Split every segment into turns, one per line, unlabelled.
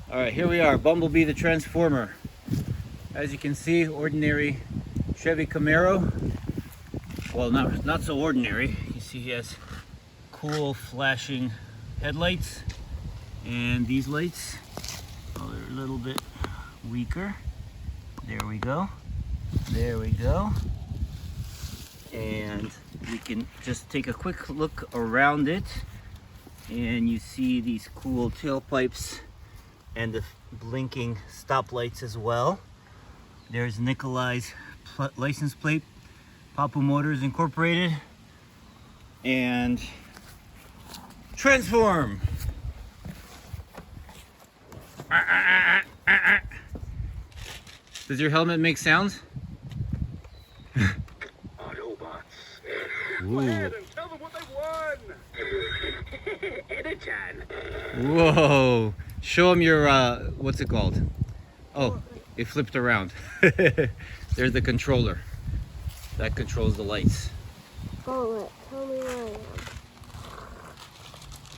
All right, here we are, Bumblebee the Transformer. As you can see, ordinary Chevy Camaro. Well, not so ordinary. You see he has cool flashing headlights, and these lights, oh, they're a little bit weaker. There we go. There we go. And we can just take a quick look around it, and you see these cool tailpipes and the blinking stoplights as well. There's Nikolai's license plate, Papu Motors Incorporated, and transform. Does your helmet make sounds?
Autobots.
Ooh.
And tell them what they won. Editan.
Whoa! Show them your what's it called? Oh, it flipped around. There's the controller that controls the lights.
Oh, tell me where I am.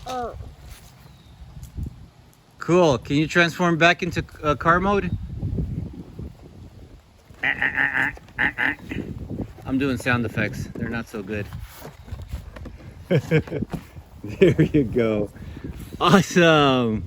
Oh.
Cool. Can you transform back into car mode? I'm doing sound effects. They're not so good. There you go. Awesome.